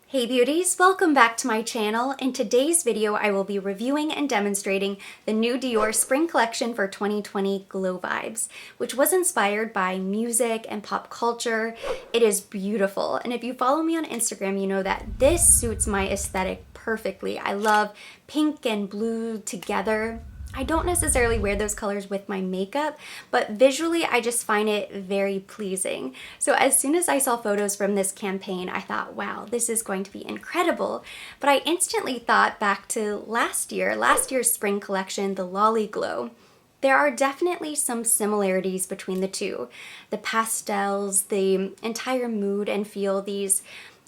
Hey beauties, welcome back to my channel. In today's video, I will be reviewing and demonstrating the new Dior Spring Collection for 2020 Glow Vibes, which was inspired by music and pop culture. It is beautiful, and if you follow me on Instagram, you know that this suits my aesthetic perfectly. I love pink and blue together. I don't necessarily wear those colors with my makeup, but visually I just find it very pleasing. So as soon as I saw photos from this campaign, I thought, wow, this is going to be incredible. But I instantly thought back to last year's spring collection, the Lolly Glow. There are definitely some similarities between the two. The pastels, the entire mood and feel, these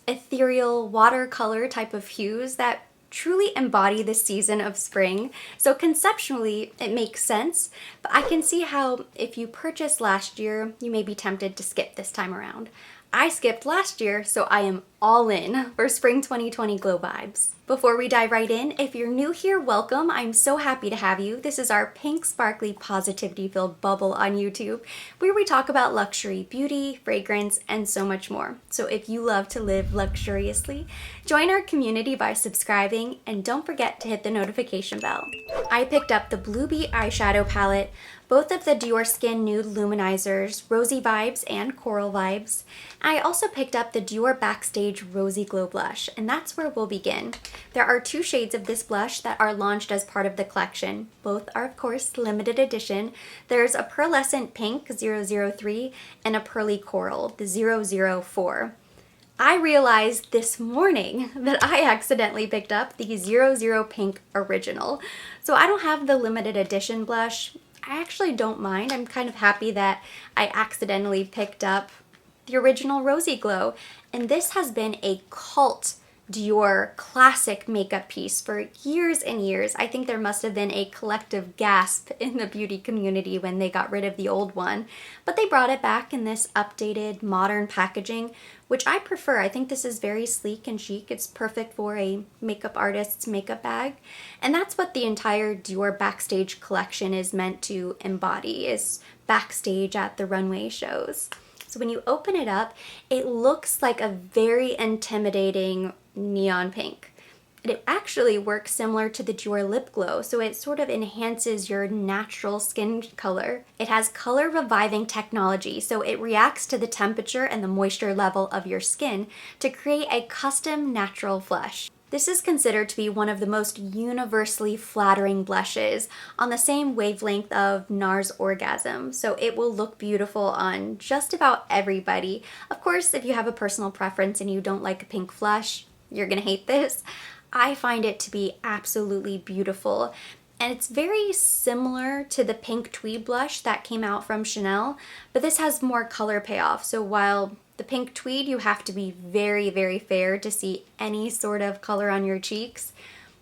ethereal watercolor type of hues that truly embody the season of spring. So conceptually, it makes sense, but I can see how if you purchased last year, you may be tempted to skip this time around. I skipped last year, so I am all in for spring 2020 Glow Vibes. Before we dive right in, if you're new here, welcome. I'm so happy to have you. This is our pink, sparkly, positivity-filled bubble on YouTube, where we talk about luxury, beauty, fragrance, and so much more. So if you love to live luxuriously, join our community by subscribing, and don't forget to hit the notification bell. I picked up the Blue Beat eyeshadow palette, both of the Dior Skin Nude luminizers, Rosy Vibes and Coral Vibes. I also picked up the Dior Backstage Rosy Glow Blush, and that's where we'll begin. There are two shades of this blush that are launched as part of the collection. Both are, of course, limited edition. There's a pearlescent pink, 003, and a pearly coral, the 004. I realized this morning that I accidentally picked up the 00 Pink Original. So I don't have the limited edition blush. I actually don't mind. I'm kind of happy that I accidentally picked up the original Rosy Glow. And this has been a cult Dior classic makeup piece for years and years. I think there must have been a collective gasp in the beauty community when they got rid of the old one. But they brought it back in this updated, modern packaging, which I prefer. I think this is very sleek and chic. It's perfect for a makeup artist's makeup bag. And that's what the entire Dior Backstage collection is meant to embody, is backstage at the runway shows. So when you open it up, it looks like a very intimidating neon pink. It actually works similar to the Dior Lip Glow, so it sort of enhances your natural skin color. It has color reviving technology, so it reacts to the temperature and the moisture level of your skin to create a custom natural flush. This is considered to be one of the most universally flattering blushes, on the same wavelength of NARS Orgasm, so it will look beautiful on just about everybody. Of course, if you have a personal preference and you don't like a pink flush, you're gonna hate this. I find it to be absolutely beautiful, and it's very similar to the pink tweed blush that came out from Chanel, but this has more color payoff. So while the pink tweed, you have to be very, very fair to see any sort of color on your cheeks,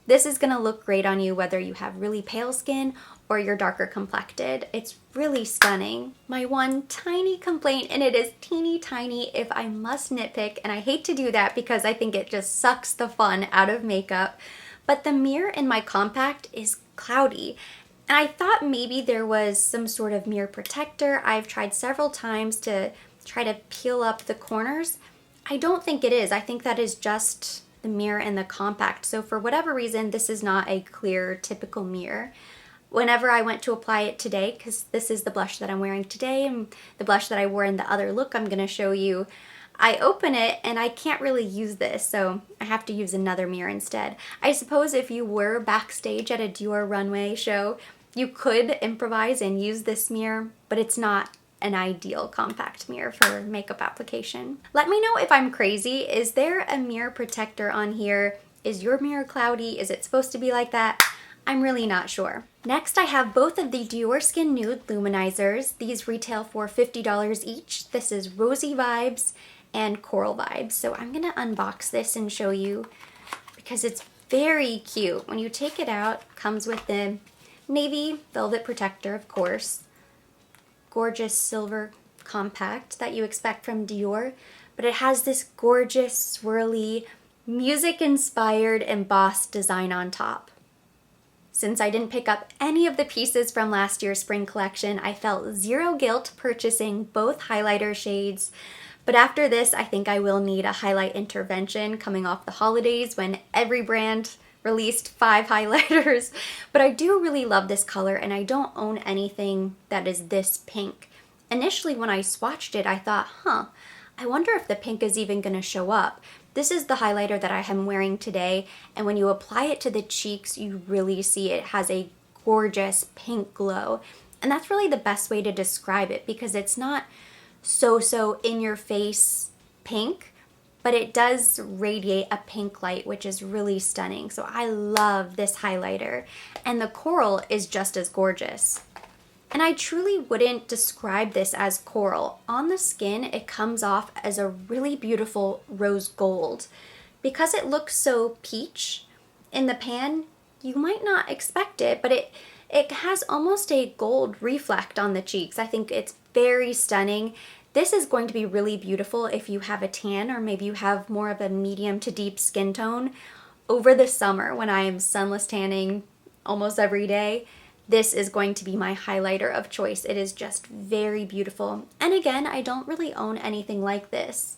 this is gonna look great on you whether you have really pale skin or you're darker complected. It's really stunning. My one tiny complaint, and it is teeny tiny if I must nitpick, and I hate to do that because I think it just sucks the fun out of makeup, but the mirror in my compact is cloudy. And I thought maybe there was some sort of mirror protector. I've tried several times to try to peel up the corners. I don't think it is. I think that is just the mirror in the compact. So for whatever reason, this is not a clear, typical mirror. Whenever I went to apply it today, because this is the blush that I'm wearing today and the blush that I wore in the other look I'm going to show you, I open it and I can't really use this, so I have to use another mirror instead. I suppose if you were backstage at a Dior runway show, you could improvise and use this mirror, but it's not an ideal compact mirror for makeup application. Let me know if I'm crazy. Is there a mirror protector on here? Is your mirror cloudy? Is it supposed to be like that? I'm really not sure. Next, I have both of the Dior Skin Nude luminizers. These retail for $50 each. This is Rosy Vibes and Coral Vibes. So I'm gonna unbox this and show you because it's very cute. When you take it out, it comes with the navy velvet protector, of course. Gorgeous silver compact that you expect from Dior, but it has this gorgeous, swirly, music-inspired embossed design on top. Since I didn't pick up any of the pieces from last year's spring collection, I felt zero guilt purchasing both highlighter shades, But after this, I think I will need a highlight intervention coming off the holidays when every brand released 5 highlighters. But I do really love this color, and I don't own anything that is this pink. Initially, when I swatched it, I thought, I wonder if the pink is even going to show up. This is the highlighter that I am wearing today, and when you apply it to the cheeks, you really see it has a gorgeous pink glow. And that's really the best way to describe it, because it's not so in your face pink, but it does radiate a pink light, which is really stunning. So I love this highlighter, and the coral is just as gorgeous. And I truly wouldn't describe this as coral. On the skin, it comes off as a really beautiful rose gold. Because it looks so peach in the pan, you might not expect it, but it has almost a gold reflect on the cheeks. I think it's very stunning. This is going to be really beautiful if you have a tan, or maybe you have more of a medium to deep skin tone. Over the summer, when I am sunless tanning almost every day, this is going to be my highlighter of choice. It is just very beautiful. And again, I don't really own anything like this.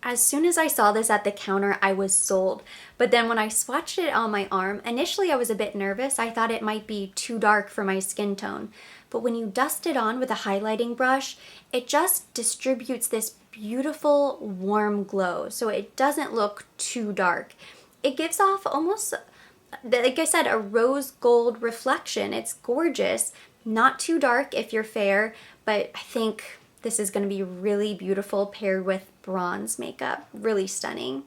As soon as I saw this at the counter, I was sold. But then when I swatched it on my arm, initially I was a bit nervous. I thought it might be too dark for my skin tone. But when you dust it on with a highlighting brush, it just distributes this beautiful warm glow. So it doesn't look too dark. It gives off almost, like I said, a rose gold reflection. It's gorgeous. Not too dark if you're fair, but I think this is going to be really beautiful paired with bronze makeup. Really stunning.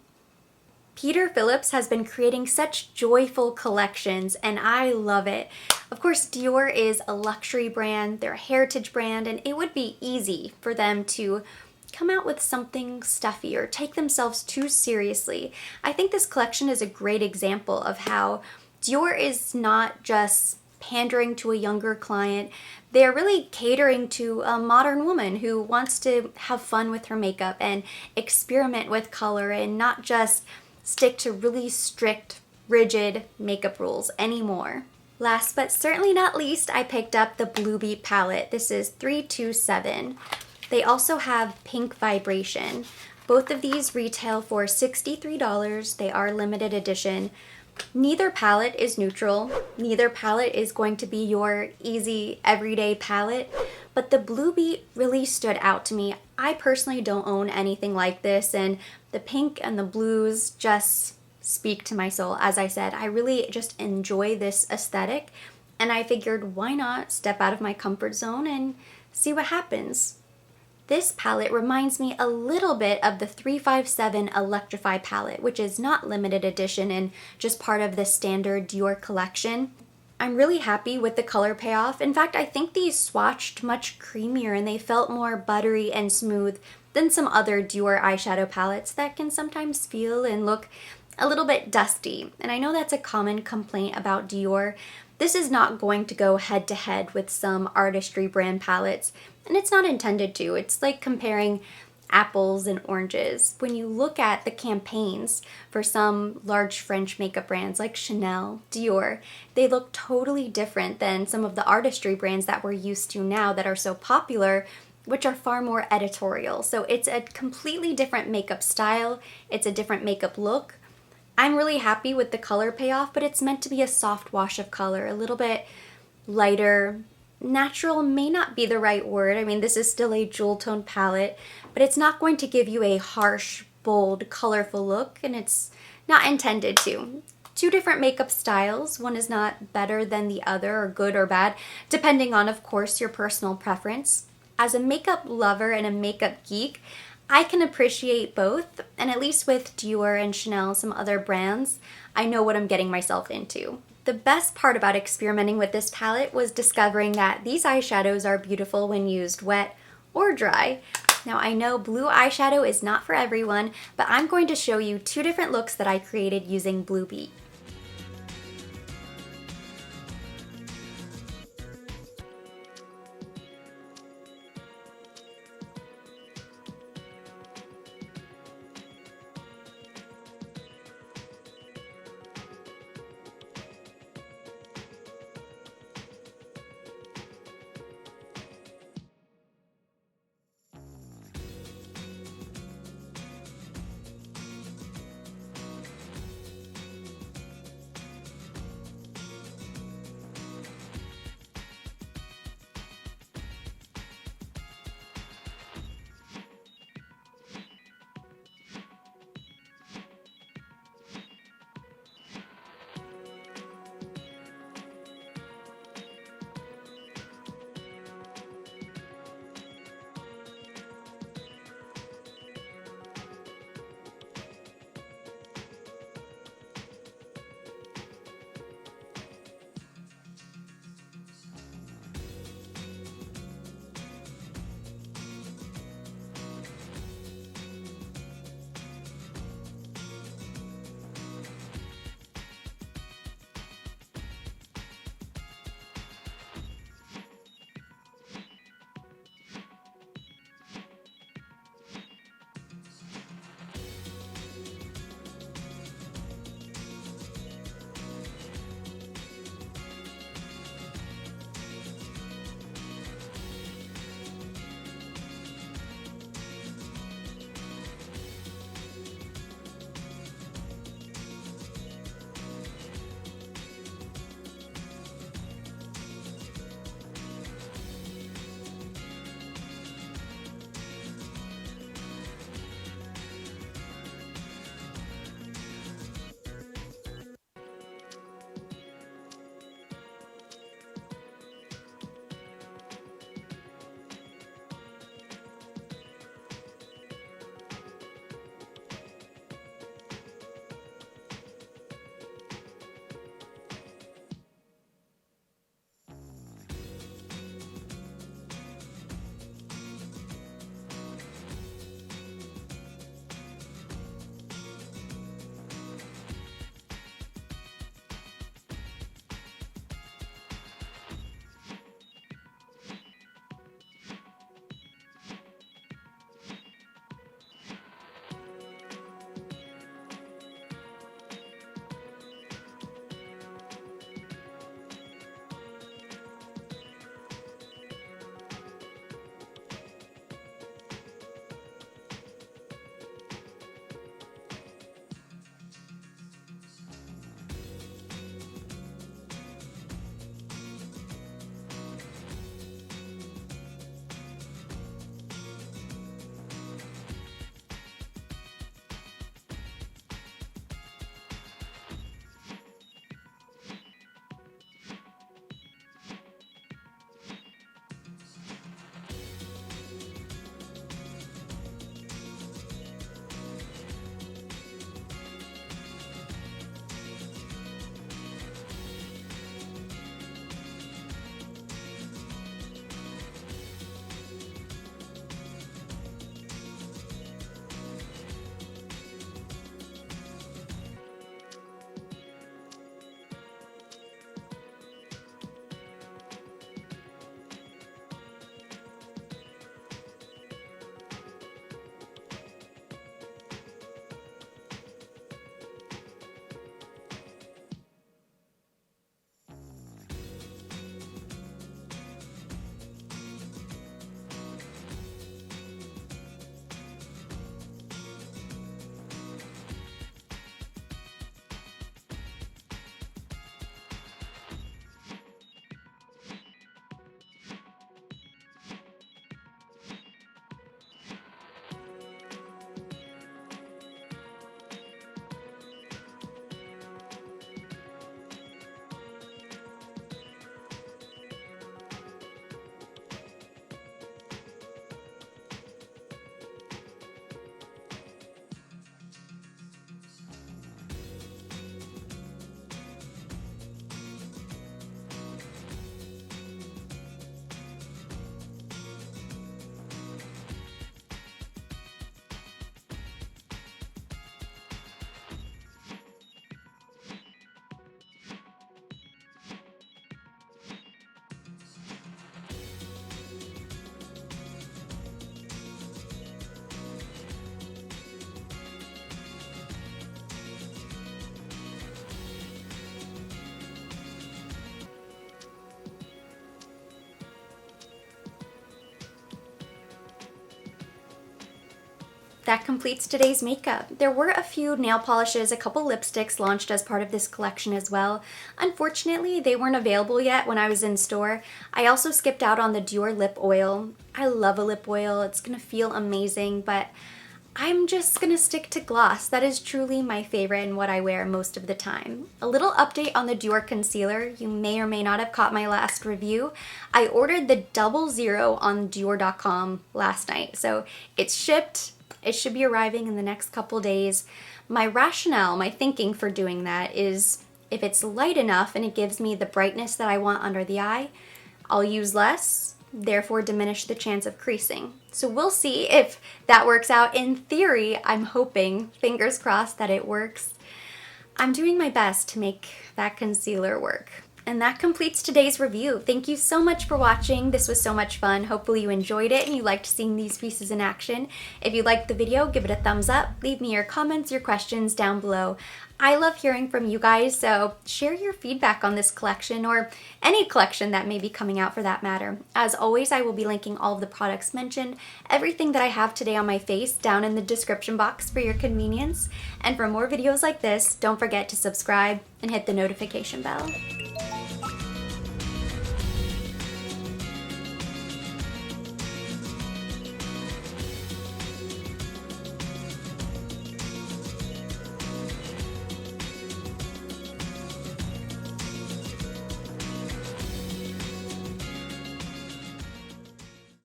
Peter Phillips has been creating such joyful collections, and I love it. Of course, Dior is a luxury brand, they're a heritage brand, and it would be easy for them to come out with something stuffy or take themselves too seriously. I think this collection is a great example of how Dior is not just pandering to a younger client. They're really catering to a modern woman who wants to have fun with her makeup and experiment with color and not just stick to really strict, rigid makeup rules anymore. Last but certainly not least, I picked up the Blue Beat palette. This is 327. They also have Pink Vibration. Both of these retail for $63. They are limited edition. Neither palette is neutral. Neither palette is going to be your easy everyday palette, but the Blue Beat really stood out to me. I personally don't own anything like this, and the pink and the blues just speak to my soul. As I said, I really just enjoy this aesthetic, and I figured why not step out of my comfort zone and see what happens. This palette reminds me a little bit of the 357 Electrify palette, which is not limited edition and just part of the standard Dior collection. I'm really happy with the color payoff. In fact, I think these swatched much creamier and they felt more buttery and smooth than some other Dior eyeshadow palettes that can sometimes feel and look a little bit dusty. And I know that's a common complaint about Dior. This is not going to go head to head with some artistry brand palettes, and it's not intended to. It's like comparing apples and oranges. When you look at the campaigns for some large French makeup brands like Chanel, Dior, they look totally different than some of the artistry brands that we're used to now that are so popular, which are far more editorial. So it's a completely different makeup style. It's a different makeup look. I'm really happy with the color payoff, but it's meant to be a soft wash of color, a little bit lighter. Natural may not be the right word. I mean, this is still a jewel tone palette, but it's not going to give you a harsh, bold, colorful look, and it's not intended to. Two different makeup styles. One is not better than the other, or good or bad, depending on, of course, your personal preference. As a makeup lover and a makeup geek, I can appreciate both, and at least with Dior and Chanel, some other brands, I know what I'm getting myself into. The best part about experimenting with this palette was discovering that these eyeshadows are beautiful when used wet or dry. Now I know blue eyeshadow is not for everyone, but I'm going to show you 2 different looks that I created using Blue Beat. that completes today's makeup. There were a few nail polishes, a couple lipsticks launched as part of this collection as well. Unfortunately, they weren't available yet when I was in store. I also skipped out on the Dior lip oil. I love a lip oil. It's gonna feel amazing, but I'm just gonna stick to gloss. That is truly my favorite and what I wear most of the time. A little update on the Dior concealer. You may or may not have caught my last review. I ordered the 00 on Dior.com last night, so it's shipped. It should be arriving in the next couple days. My rationale, my thinking for doing that is if it's light enough and it gives me the brightness that I want under the eye, I'll use less, therefore diminish the chance of creasing. So we'll see if that works out. In theory, I'm hoping, fingers crossed, that it works. I'm doing my best to make that concealer work. And that completes today's review. Thank you so much for watching. This was so much fun. Hopefully you enjoyed it and you liked seeing these pieces in action. If you liked the video, give it a thumbs up. Leave me your comments, your questions down below. I love hearing from you guys, so share your feedback on this collection or any collection that may be coming out for that matter. As always, I will be linking all of the products mentioned, everything that I have today on my face down in the description box for your convenience. And for more videos like this, don't forget to subscribe and hit the notification bell.